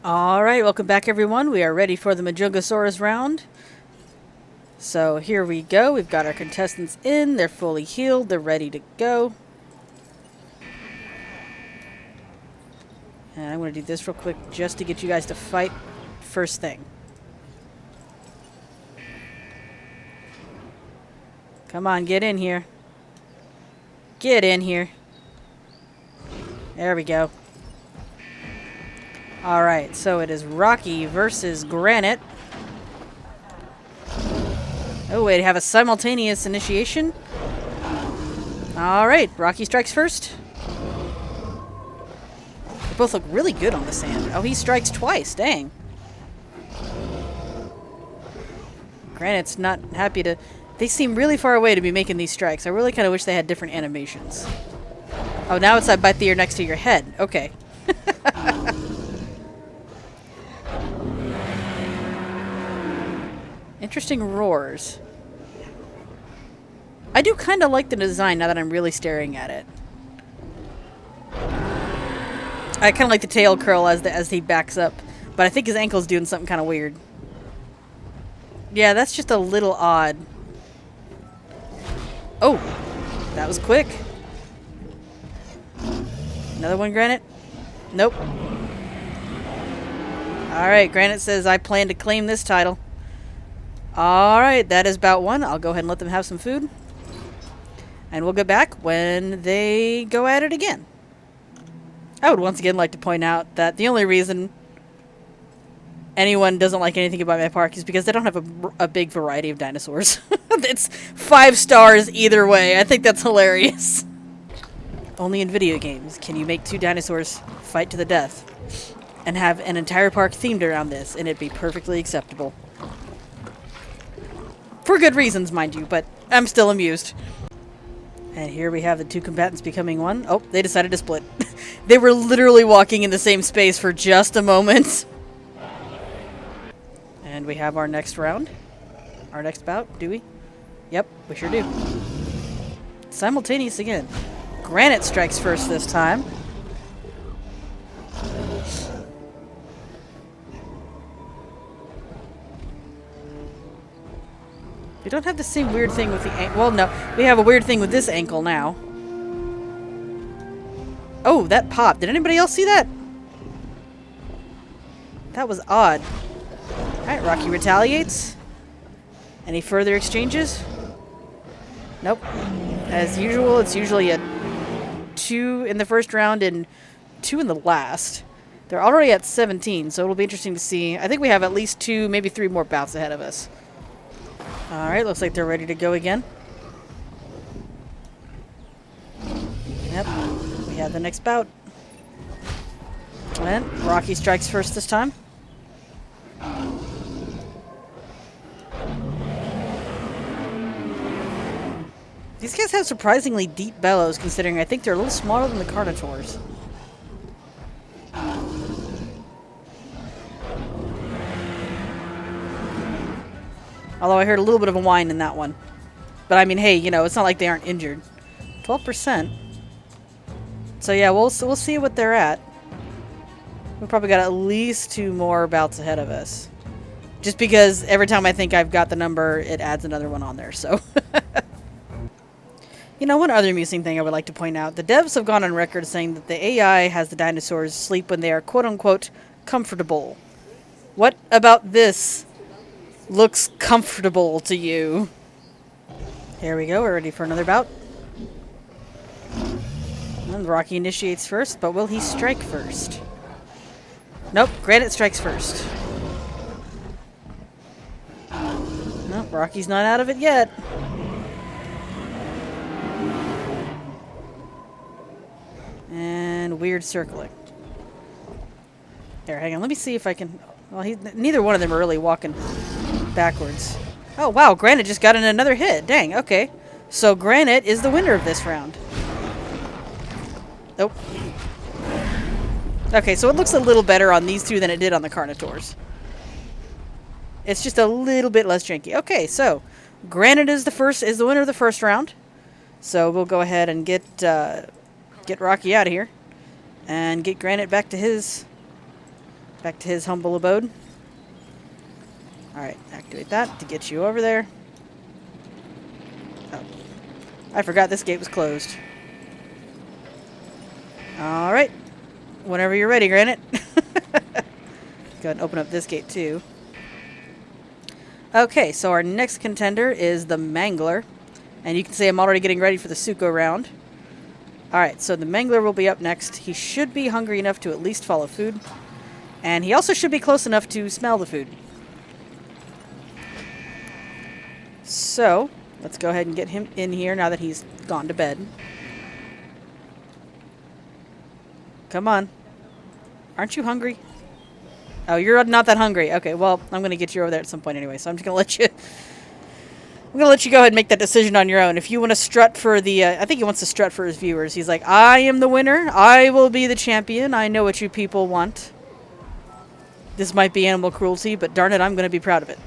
Alright, welcome back everyone. We are ready for the Majungasaurus round. So here we go. We've got our contestants in. They're fully healed. They're ready to go. And I'm going to do this real quick just to get you guys to fight first thing. Come on, get in here. Get in here. There we go. Alright, so it is Rocky versus Granite. Oh, wait, have a simultaneous initiation? Alright, Rocky strikes first. They both look really good on the sand. Oh, he strikes twice, dang. Granite's not happy to... They seem really far away to be making these strikes. I really kind of wish they had different animations. Oh, now it's I bite the ear next to your head. Okay. Interesting roars. I do kind of like the design now that I'm really staring at it. I kind of like the tail curl as he backs up, but I think his ankle's doing something kind of weird. Yeah, that's just a little odd. Oh, that was quick. Another one, Granite? Nope. Alright, Granite says, I plan to claim this title. Alright, that is bout one. I'll go ahead and let them have some food. And we'll get back when they go at it again. I would once again like to point out that the only reason anyone doesn't like anything about my park is because they don't have a big variety of dinosaurs. It's 5 stars either way. I think that's hilarious. Only in video games can you make 2 dinosaurs fight to the death and have an entire park themed around this, and it'd be perfectly acceptable. For good reasons, mind you, but I'm still amused. And here we have the 2 combatants becoming one. Oh, they decided to split. They were literally walking in the same space for just a moment. And we have our next round. Our next bout, do we? Yep, we sure do. Simultaneous again. Granite strikes first this time. We don't have the same weird thing with the ankle. Well, no. We have a weird thing with this ankle now. Oh, that popped. Did anybody else see that? That was odd. Alright, Rocky retaliates. Any further exchanges? Nope. As usual, it's usually a 2 in the first round and 2 in the last. They're already at 17, so it'll be interesting to see. I think we have at least 2, maybe 3 more bouts ahead of us. Alright, looks like they're ready to go again. Yep, we have the next bout. And Rocky strikes first this time. These guys have surprisingly deep bellows, considering I think they're a little smaller than the Carnotaurs. Although I heard a little bit of a whine in that one. But I mean, hey, you know, it's not like they aren't injured. 12%. So yeah, we'll see what they're at. We've probably got at least 2 more bouts ahead of us. Just because every time I think I've got the number, it adds another one on there, so... You know, one other amusing thing I would like to point out. The devs have gone on record saying that the AI has the dinosaurs sleep when they are quote-unquote comfortable. What about this looks comfortable to you? Here we go. We're ready for another bout. And Rocky initiates first, but will he strike first? Nope. Granite strikes first. Nope. Rocky's not out of it yet. And weird circling. Here, hang on. Let me see if I can... Well, neither one of them are really walking backwards. Oh, wow. Granite just got in another hit. Dang, okay. So Granite is the winner of this round. Nope. Okay, so it looks a little better on these 2 than it did on the Carnotaurs. It's just a little bit less janky. Okay, so Granite is the winner of the first round. So we'll go ahead and get Rocky out of here and get Granite back to his Back to his humble abode. Alright, activate that to get you over there. Oh. I forgot this gate was closed. Alright. Whenever you're ready, Granite. Go ahead and open up this gate too. Okay, so our next contender is the Mangler. And you can see I'm already getting ready for the Suko round. Alright, so the Mangler will be up next. He should be hungry enough to at least follow food. And he also should be close enough to smell the food. So, let's go ahead and get him in here now that he's gone to bed. Come on. Aren't you hungry? Oh, you're not that hungry. Okay, well, I'm going to get you over there at some point anyway, so I'm just going to let you... I'm going to let you go ahead and make that decision on your own. If you want to strut for the... I think he wants to strut for his viewers. He's like, I am the winner. I will be the champion. I know what you people want. This might be animal cruelty, but darn it, I'm going to be proud of it.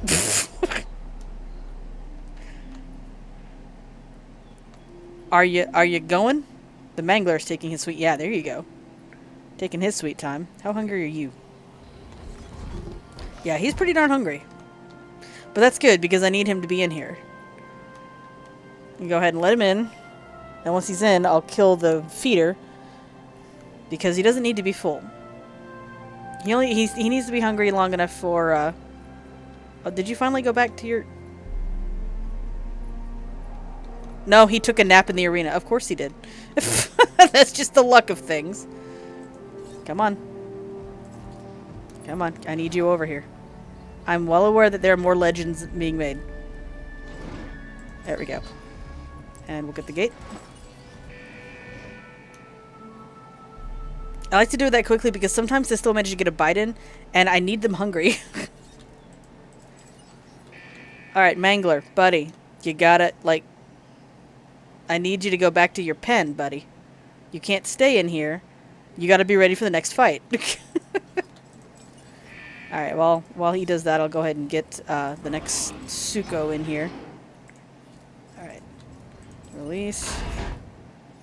Are you going? The Mangler's taking his sweet... Yeah, there you go. Taking his sweet time. How hungry are you? Yeah, he's pretty darn hungry. But that's good, because I need him to be in here. You go ahead and let him in. And once he's in, I'll kill the feeder. Because he doesn't need to be full. He needs to be hungry long enough for... Oh, did you finally go back to your... No, he took a nap in the arena. Of course he did. That's just the luck of things. Come on. Come on. I need you over here. I'm well aware that there are more legends being made. There we go. And we'll get the gate. I like to do that quickly because sometimes they still manage to get a bite in, and I need them hungry. Alright, Mangler, buddy. You gotta, like... I need you to go back to your pen, buddy. You can't stay in here. You gotta be ready for the next fight. Alright, well, while he does that, I'll go ahead and get the next Suko in here. Alright. Release.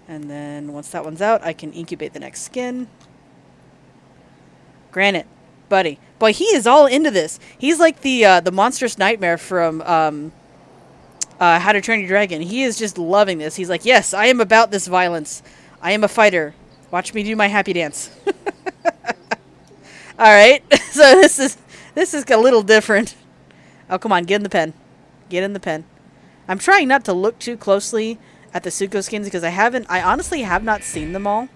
And then once that one's out, I can incubate the next skin. Granite, buddy. Boy, he is all into this. He's like the monstrous nightmare from How to Train Your Dragon. He is just loving this. He's like, yes, I am about this violence. I am a fighter. Watch me do my happy dance. Alright, so this is a little different. Oh, come on, get in the pen. Get in the pen. I'm trying not to look too closely at the Suko skins because I honestly have not seen them all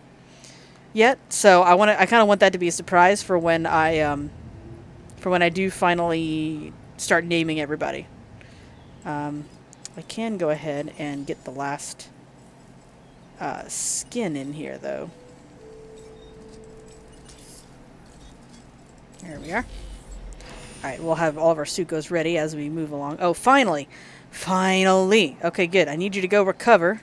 yet. So I kind of want that to be a surprise for when I do finally start naming everybody. I can go ahead and get the last skin in here though. There we are. Alright, we'll have all of our Sukos ready as we move along. Oh, finally! Finally! Okay, good. I need you to go recover.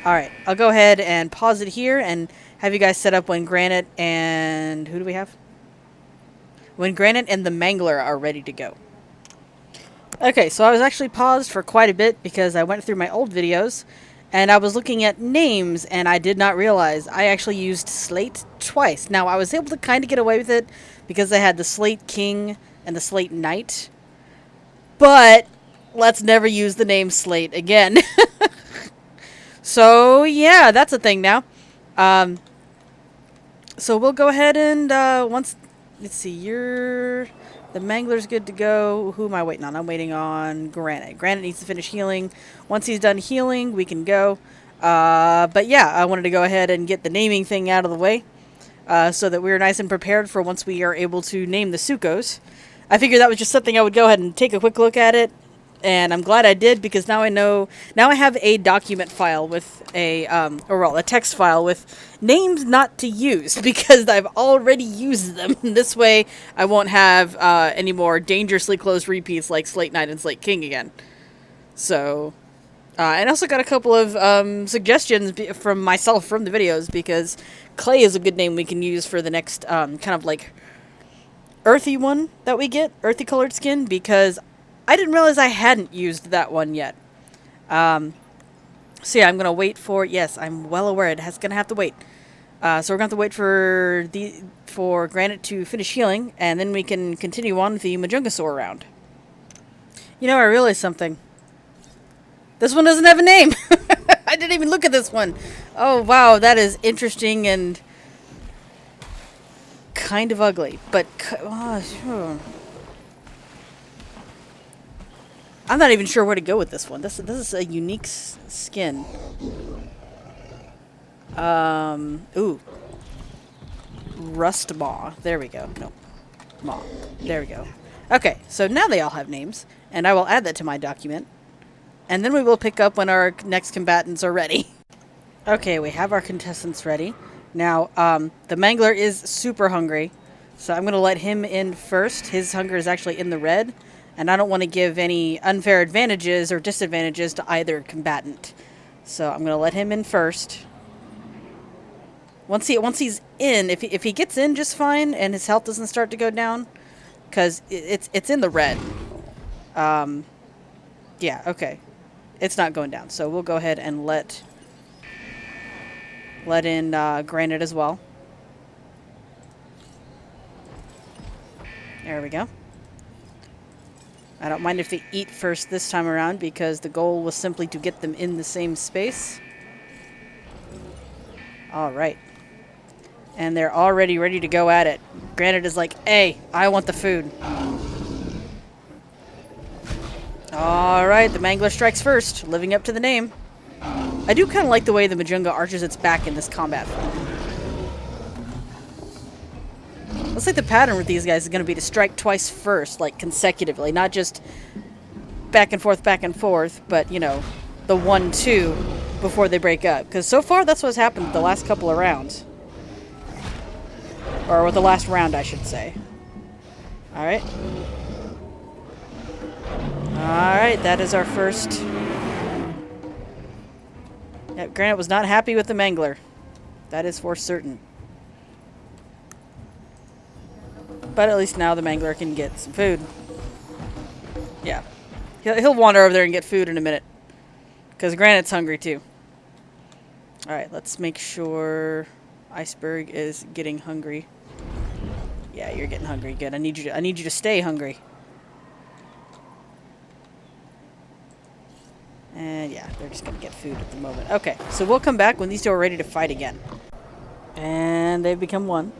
Alright, I'll go ahead and pause it here and have you guys set up when Granite and... Who do we have? When Granite and the Mangler are ready to go. Okay, so I was actually paused for quite a bit because I went through my old videos and I was looking at names and I did not realize I actually used Slate twice. Now, I was able to kind of get away with it because I had the Slate King and the Slate Knight. But let's never use the name Slate again. So, yeah, that's a thing now. So we'll go ahead and once... Let's see, the Mangler's good to go. Who am I waiting on? I'm waiting on Granite. Granite needs to finish healing. Once he's done healing, we can go. But yeah, I wanted to go ahead and get the naming thing out of the way. So that we're nice and prepared for once we are able to name the Sukos. I figured that was just something I would go ahead and take a quick look at it. And I'm glad I did because now I know... Now I have a document file with a text file with names not to use because I've already used them. This way I won't have any more dangerously close repeats like Slate Knight and Slate King again. So... and I also got a couple of suggestions from myself from the videos because Clay is a good name we can use for the next kind of like earthy one that we get, earthy colored skin, because I didn't realize I hadn't used that one yet. So yeah, I'm going to wait for, yes, I'm well aware it's going to have to wait. So we're going to have to wait for Granite to finish healing, and then we can continue on with the Majungasaur round. You know, I realized something. This one doesn't have a name. I didn't even look at this one. Oh, wow, that is interesting and kind of ugly. But, I'm not even sure where to go with this one. This is a unique skin. Ooh. Rust Maw. There we go. No. Maw. There we go. Okay, so now they all have names, and I will add that to my document. And then we will pick up when our next combatants are ready. Okay, we have our contestants ready. Now, the Mangler is super hungry, so I'm going to let him in first. His hunger is actually in the red, and I don't want to give any unfair advantages or disadvantages to either combatant. So I'm going to let him in first. Once he's in, if he gets in just fine and his health doesn't start to go down, because it's in the red. Yeah, okay. It's not going down, so we'll go ahead and let in Granite as well. There we go. I don't mind if they eat first this time around, because the goal was simply to get them in the same space. Alright. And they're already ready to go at it. Granite is like, hey, I want the food. Alright, the Mangler strikes first, living up to the name. I do kind of like the way the Majunga arches its back in this combat. Looks like the pattern with these guys is going to be to strike twice first, like consecutively. Not just back and forth, but, you know, the 1-2 before they break up. Because so far, that's what's happened the last couple of rounds. Or with the last round, I should say. Alright. Alright, that is our first. Yep, Granite was not happy with the Mangler. That is for certain. But at least now the Mangler can get some food. Yeah. He'll wander over there and get food in a minute. Because Granite's hungry too. Alright, let's make sure Iceberg is getting hungry. Yeah, you're getting hungry. Good. I need you to stay hungry. And yeah, they're just gonna get food at the moment. Okay, so we'll come back when these two are ready to fight again. And they've become one.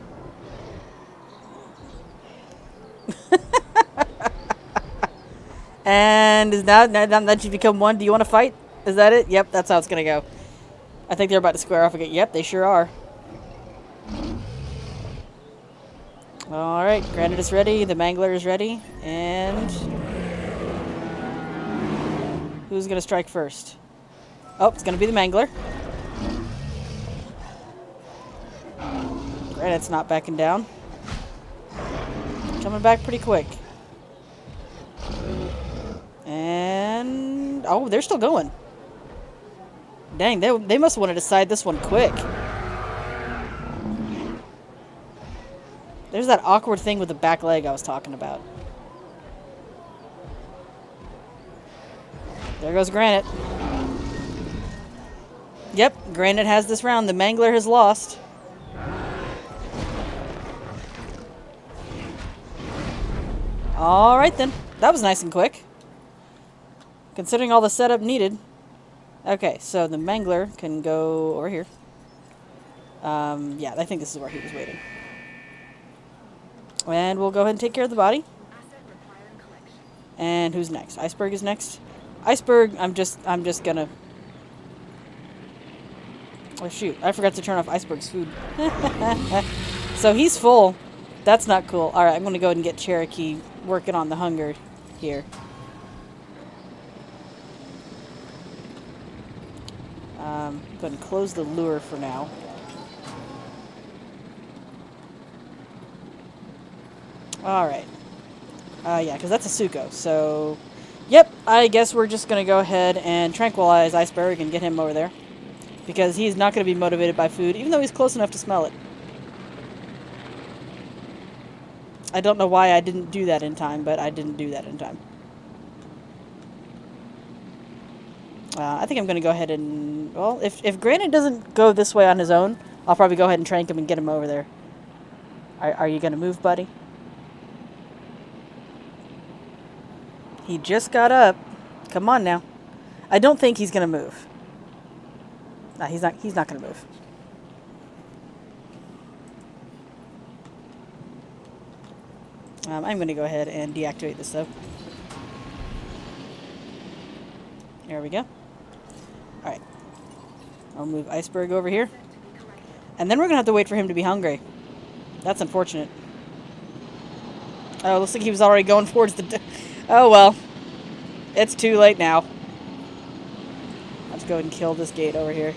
And now that you've become one, do you want to fight? Is that it? Yep, that's how it's gonna go. I think they're about to square off again. Yep, they sure are. Alright, Granite is ready, the Mangler is ready, and who's gonna strike first? Oh, it's gonna be the Mangler. Granite's not backing down. Coming back pretty quick. And oh, they're still going. Dang, they must want to decide this one quick. There's that awkward thing with the back leg I was talking about. There goes Granite. Yep, Granite has this round. The Mangler has lost. Alright then. That was nice and quick. Considering all the setup needed. Okay, so the Mangler can go over here. Yeah, I think this is where he was waiting. And we'll go ahead and take care of the body. And who's next? Iceberg is next. Iceberg, I'm just gonna... Oh shoot, I forgot to turn off Iceberg's food. So he's full. That's not cool. Alright, I'm gonna go ahead and get Cherokee working on the hunger here. Go ahead and close the lure for now. Alright. Yeah, because that's a Suko. So, yep, I guess we're just going to go ahead and tranquilize Iceberg and get him over there. Because he's not going to be motivated by food, even though he's close enough to smell it. I don't know why I didn't do that in time, but I didn't do that in time. I think I'm going to go ahead and... Well, if Granite doesn't go this way on his own, I'll probably go ahead and trank him and get him over there. Are you going to move, buddy? He just got up. Come on now. I don't think he's going to move. No, he's not going to move. I'm going to go ahead and deactivate this, though. There we go. Alright. I'll move Iceberg over here. And then we're going to have to wait for him to be hungry. That's unfortunate. Oh, looks like he was already going towards the... Oh, well. It's too late now. Let's go ahead and kill this gate over here.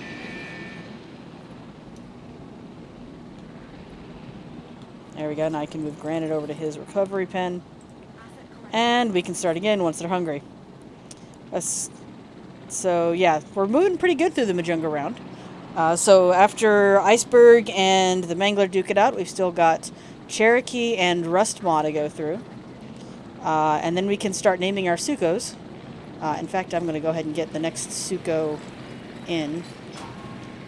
There we go. Now I can move Granite over to his recovery pen. And we can start again once they're hungry. So, yeah, we're moving pretty good through the Majunga round. So after Iceberg and the Mangler duke it out, we've still got Cherokee and Rustmaw to go through. And then we can start naming our Sukos. In fact, I'm going to go ahead and get the next Suko in.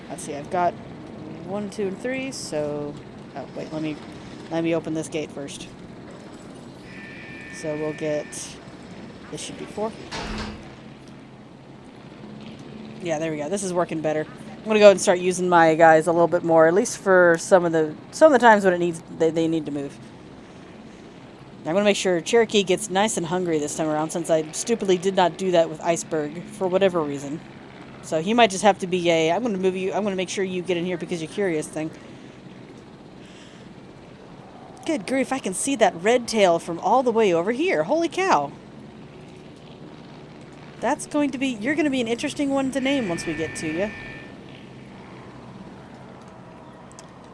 Let's see, I've got 1, 2, and 3, so... Oh, wait, let me open this gate first. So we'll get... This should be 4. Yeah, there we go. This is working better. I'm going to go ahead and start using my guys a little bit more, at least for some of the times when they need to move. I'm going to make sure Cherokee gets nice and hungry this time around, since I stupidly did not do that with Iceberg for whatever reason. So he might just have to be a, I'm going to move you, I'm going to make sure you get in here because you're curious thing. Good grief, I can see that red tail from all the way over here. Holy cow. That's going to be, you're going to be an interesting one to name once we get to you.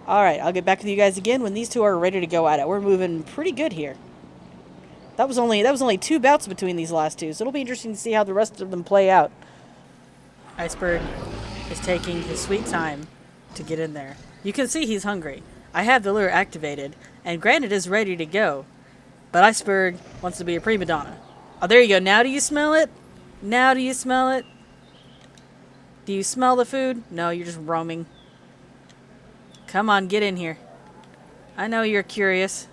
Alright, I'll get back with you guys again when these two are ready to go at it. We're moving pretty good here. That was only 2 bouts between these last two, so it'll be interesting to see how the rest of them play out. Iceberg is taking his sweet time to get in there. You can see he's hungry. I have the lure activated, and Granite is ready to go. But Iceberg wants to be a prima donna. Oh, there you go. Now do you smell it? Now do you smell it? Do you smell the food? No, you're just roaming. Come on, get in here. I know you're curious.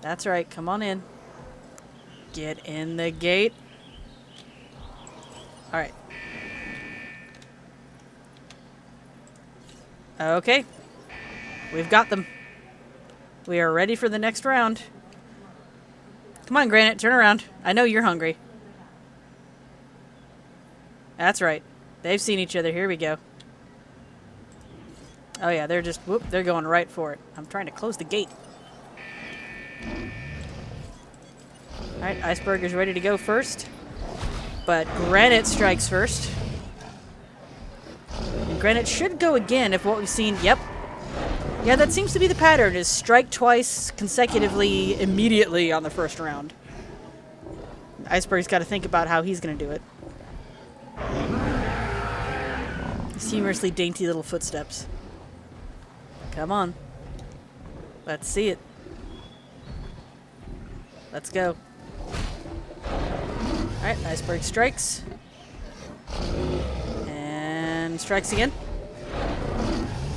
That's right, come on in. Get in the gate. Alright. Okay. We've got them. We are ready for the next round. Come on, Granite, turn around. I know you're hungry. That's right. They've seen each other. Here we go. Oh yeah, they're just, whoop, they're going right for it. I'm trying to close the gate. Alright, Iceberg is ready to go first. But Granite strikes first. And Granite should go again if what we've seen, yep. Yeah, that seems to be the pattern, is strike twice consecutively immediately on the first round. Iceberg's got to think about how he's going to do it. Humorously dainty little footsteps. Come on. Let's see it. Let's go. Alright, Iceberg strikes. And strikes again.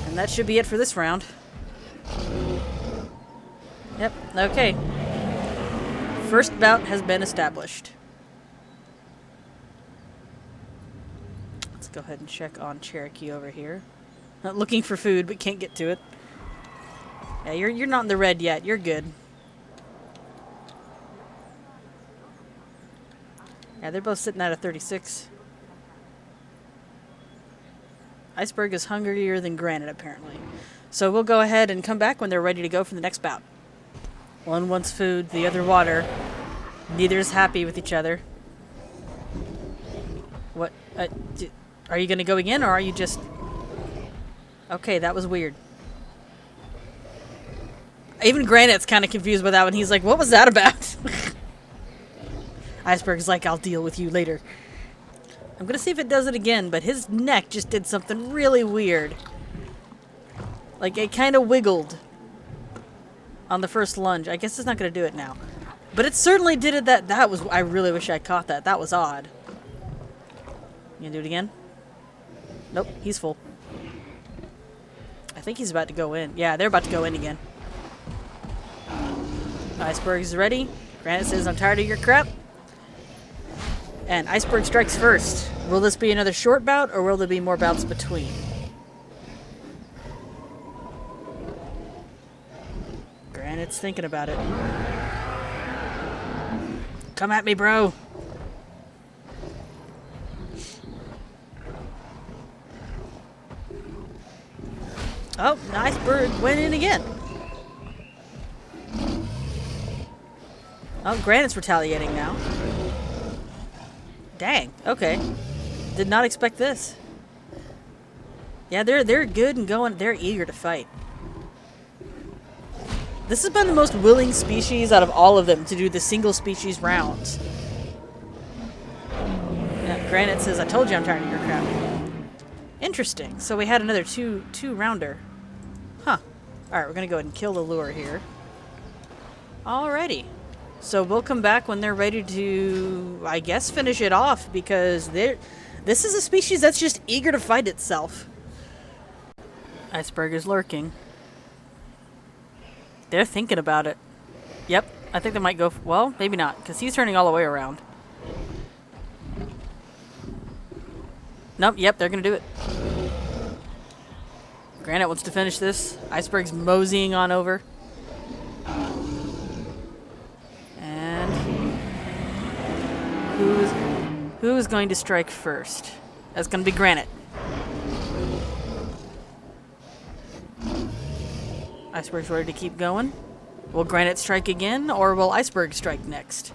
And that should be it for this round. Yep, okay. First bout has been established. Let's go ahead and check on Cherokee over here. Not looking for food, but can't get to it. Yeah, you're not in the red yet. You're good. Yeah, they're both sitting at a 36. Iceberg is hungrier than Granite, apparently. So we'll go ahead and come back when they're ready to go for the next bout. One wants food, the other water. Neither is happy with each other. What? Are you going to go again, or are you just... Okay, that was weird. Even Granite's kind of confused by that one. He's like, what was that about? Iceberg's like, I'll deal with you later. I'm going to see if it does it again, but his neck just did something really weird. Like, it kind of wiggled on the first lunge. I guess it's not going to do it now. But it certainly did it that was... I really wish I caught that. That was odd. You going to do it again? Nope, he's full. think he's about to go in. Yeah, they're about to go in again. Iceberg is ready. Granite says, I'm tired of your crap. And Iceberg strikes first. Will this be another short bout, or will there be more bouts between? Granite's thinking about it. Come at me, bro. Oh, Iceberg went in again. Oh, Granite's retaliating now. Dang, okay. Did not expect this. Yeah, they're good and going. They're eager to fight. This has been the most willing species out of all of them to do the single species rounds. Yeah, Granite says, I told you I'm tired of your crap. Interesting. So we had another two-rounder. Huh. Alright, we're going to go ahead and kill the lure here. Alrighty. So we'll come back when they're ready to, I guess, finish it off, because this is a species that's just eager to fight itself. Iceberg is lurking. They're thinking about it. Yep, I think they might go, well, maybe not, because he's turning all the way around. Nope, yep, they're going to do it. Granite wants to finish this. Iceberg's moseying on over. And who's going to strike first? That's going to be Granite. Iceberg's ready to keep going. Will Granite strike again, or will Iceberg strike next?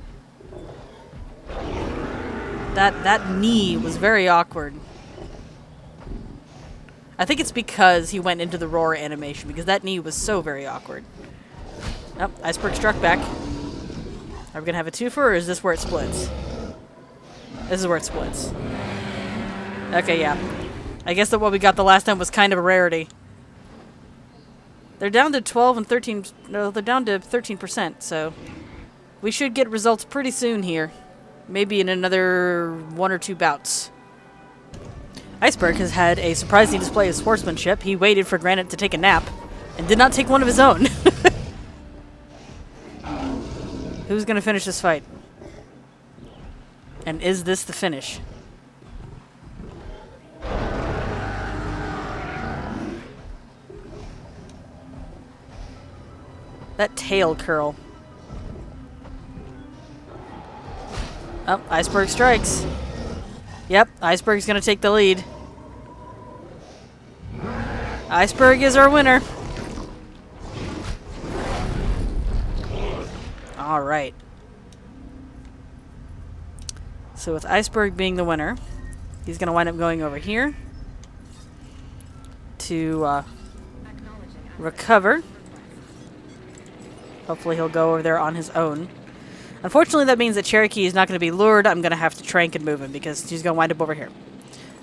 That knee was very awkward. I think it's because he went into the roar animation, because that knee was so very awkward. Nope, Iceberg struck back. Are we going to have a twofer, or is this where it splits? This is where it splits. Okay, yeah. I guess that what we got the last time was kind of a rarity. They're down to 12 and 13... No, they're down to 13%, so... we should get results pretty soon here. Maybe in another 1 or 2 bouts. Iceberg has had a surprising display of sportsmanship. He waited for Granite to take a nap, and did not take one of his own. Who's going to finish this fight? And is this the finish? That tail curl. Oh, Iceberg strikes. Yep, Iceberg's going to take the lead. Iceberg is our winner. All right. So with Iceberg being the winner, he's going to wind up going over here to recover. Hopefully he'll go over there on his own. Unfortunately, that means that Cherokee is not going to be lured. I'm going to have to trank and move him because he's going to wind up over here.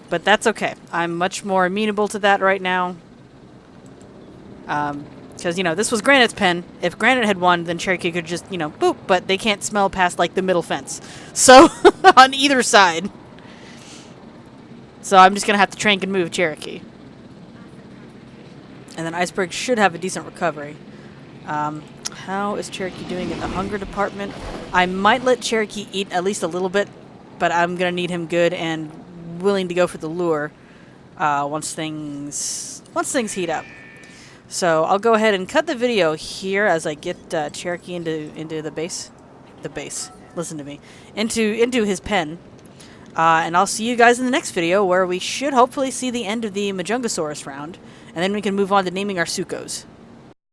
But that's okay. I'm much more amenable to that right now. Because, you know, this was Granite's pen. If Granite had won, then Cherokee could just, you know, boop. But they can't smell past, like, the middle fence. So, on either side. So I'm just going to have to trank and move Cherokee. And then Iceberg should have a decent recovery. How is Cherokee doing in the hunger department? I might let Cherokee eat at least a little bit, but I'm going to need him good and willing to go for the lure once things heat up. So I'll go ahead and cut the video here as I get Cherokee into the base. The base. Listen to me. Into his pen. And I'll see you guys in the next video where we should hopefully see the end of the Majungasaurus round. And then we can move on to naming our Sukos.